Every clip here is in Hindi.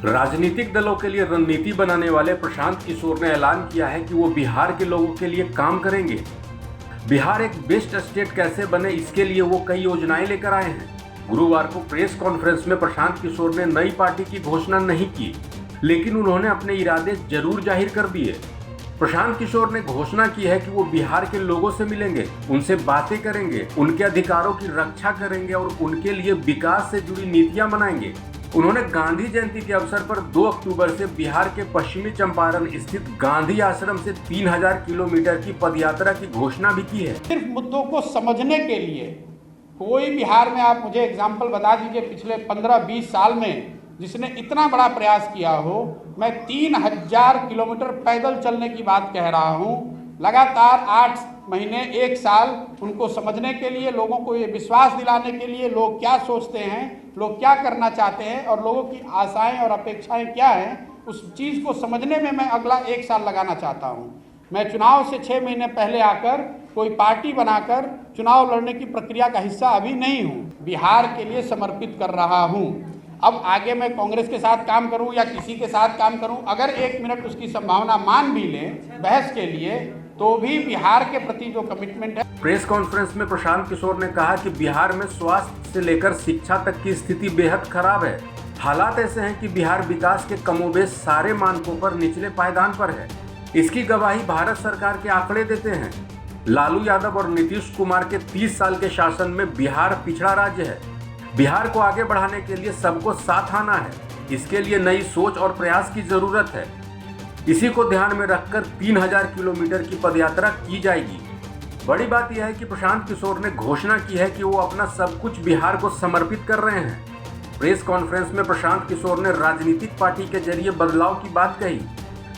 राजनीतिक दलों के लिए रणनीति बनाने वाले प्रशांत किशोर ने ऐलान किया है कि वो बिहार के लोगों के लिए काम करेंगे। बिहार एक बेस्ट स्टेट कैसे बने, इसके लिए वो कई योजनाएं लेकर आए हैं। गुरुवार को प्रेस कॉन्फ्रेंस में प्रशांत किशोर ने नई पार्टी की घोषणा नहीं की, लेकिन उन्होंने अपने इरादे जरूर जाहिर कर दिए। प्रशांत किशोर ने घोषणा की है कि वो बिहार के लोगों से मिलेंगे, उनसे बातें करेंगे, उनके अधिकारों की रक्षा करेंगे और उनके लिए विकास से जुड़ी नीतियां बनाएंगे। उन्होंने गांधी जयंती के अवसर पर 2 अक्टूबर से बिहार के पश्चिमी चंपारण स्थित गांधी आश्रम से 3000 किलोमीटर की पदयात्रा की घोषणा भी की है। सिर्फ मुद्दों को समझने के लिए कोई बिहार में आप मुझे एग्जाम्पल बता दीजिए पिछले 15-20 साल में जिसने इतना बड़ा प्रयास किया हो। मैं 3000 किलोमीटर पैदल चलने की बात कह रहा हूँ, लगातार 8 महीने 1 साल उनको समझने के लिए, लोगों को ये विश्वास दिलाने के लिए लोग क्या सोचते हैं, लोग क्या करना चाहते हैं और लोगों की आशाएं और अपेक्षाएं क्या हैं, उस चीज़ को समझने में मैं अगला 1 साल लगाना चाहता हूँ। मैं चुनाव से 6 महीने पहले आकर कोई पार्टी बनाकर चुनाव लड़ने की प्रक्रिया का हिस्सा अभी नहीं हूँ। बिहार के लिए समर्पित कर रहा हूँ। अब आगे मैं कांग्रेस के साथ काम करूं या किसी के साथ काम करूं, अगर 1 मिनट उसकी संभावना मान भी लें बहस के लिए, तो भी बिहार के प्रति जो कमिटमेंट है। प्रेस कॉन्फ्रेंस में प्रशांत किशोर ने कहा कि बिहार में स्वास्थ्य से लेकर शिक्षा तक की स्थिति बेहद खराब है। हालात ऐसे हैं कि बिहार विकास के कमोबेश सारे मानकों पर निचले पायदान पर है। इसकी गवाही भारत सरकार के आंकड़े देते हैं। लालू यादव और नीतीश कुमार के 30 साल के शासन में बिहार पिछड़ा राज्य है। बिहार को आगे बढ़ाने के लिए सबको साथ आना है। इसके लिए नई सोच और प्रयास की जरूरत है। इसी को ध्यान में रखकर 3000 किलोमीटर की पदयात्रा की जाएगी। बड़ी बात यह है कि प्रशांत किशोर ने घोषणा की है कि वो अपना सब कुछ बिहार को समर्पित कर रहे हैं। प्रेस कॉन्फ्रेंस में प्रशांत किशोर ने राजनीतिक पार्टी के जरिए बदलाव की बात कही,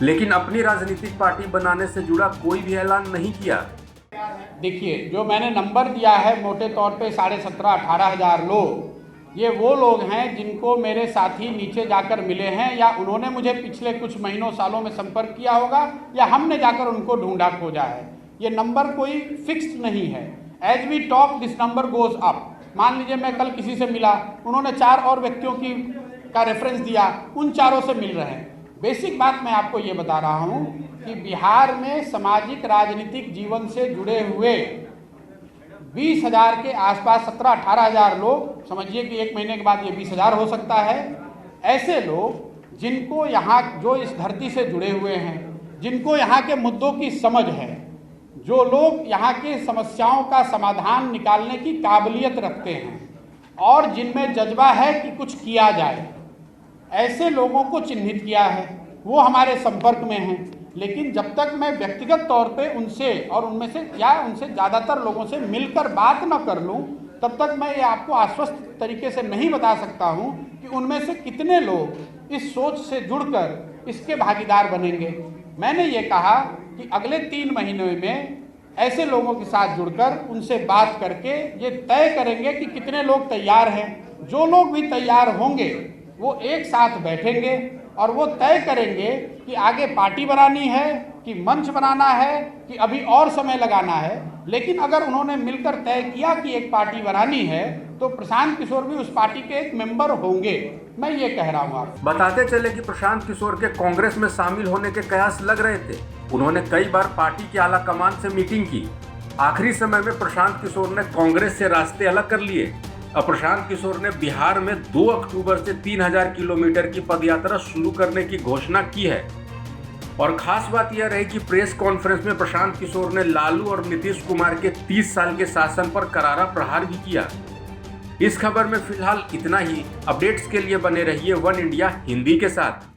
लेकिन अपनी राजनीतिक पार्टी बनाने से जुड़ा कोई भी ऐलान नहीं किया। देखिए, जो मैंने नंबर दिया है मोटे तौर पे 17,500-18 हज़ार लोग, ये वो लोग हैं जिनको मेरे साथी नीचे जाकर मिले हैं या उन्होंने मुझे पिछले कुछ महीनों सालों में संपर्क किया होगा या हमने जाकर उनको ढूंढा खोजा है। ये नंबर कोई फिक्स्ड नहीं है। As we talk this number goes up. मान लीजिए मैं कल किसी से मिला, उन्होंने 4 और व्यक्तियों का रेफरेंस दिया, उन 4 से मिल रहे हैं। बेसिक बात मैं आपको ये बता रहा हूँ कि बिहार में सामाजिक राजनीतिक जीवन से जुड़े हुए 20,000 के आसपास 17-18 हज़ार लोग, समझिए कि 1 महीने के बाद ये 20,000 हो सकता है। ऐसे लोग जिनको यहाँ, जो इस धरती से जुड़े हुए हैं, जिनको यहाँ के मुद्दों की समझ है, जो लोग यहाँ की समस्याओं का समाधान निकालने की काबिलियत रखते हैं और जिनमें जज्बा है कि कुछ किया जाए, ऐसे लोगों को चिन्हित किया है। वो हमारे संपर्क में हैं। लेकिन जब तक मैं व्यक्तिगत तौर पे उनसे और उनमें से या उनसे ज़्यादातर लोगों से मिलकर बात न कर लूं, तब तक मैं ये आपको आश्वस्त तरीके से नहीं बता सकता हूं कि उनमें से कितने लोग इस सोच से जुड़कर इसके भागीदार बनेंगे। मैंने ये कहा कि अगले 3 महीनों में ऐसे लोगों के साथ जुड़कर उनसे बात करके ये तय करेंगे कि कितने लोग तैयार हैं। जो लोग भी तैयार होंगे वो एक साथ बैठेंगे और वो तय करेंगे कि आगे पार्टी बनानी है कि मंच बनाना है कि अभी और समय लगाना है। लेकिन अगर उन्होंने मिलकर तय किया कि एक पार्टी बनानी है तो प्रशांत किशोर भी उस पार्टी के एक मेंबर होंगे। मैं ये कह रहा हूँ। आप बताते चले कि प्रशांत किशोर के कांग्रेस में शामिल होने के कयास लग रहे थे। उन्होंने कई बार पार्टी की आला कमान से मीटिंग की। आखिरी समय में प्रशांत किशोर ने कांग्रेस से रास्ते अलग कर लिए। अब प्रशांत किशोर ने बिहार में 2 अक्टूबर से 3000 किलोमीटर की पदयात्रा शुरू करने की घोषणा की है। और खास बात यह रही कि प्रेस कॉन्फ्रेंस में प्रशांत किशोर ने लालू और नीतीश कुमार के 30 साल के शासन पर करारा प्रहार भी किया। इस खबर में फिलहाल इतना ही। अपडेट्स के लिए बने रहिए वन इंडिया हिंदी के साथ।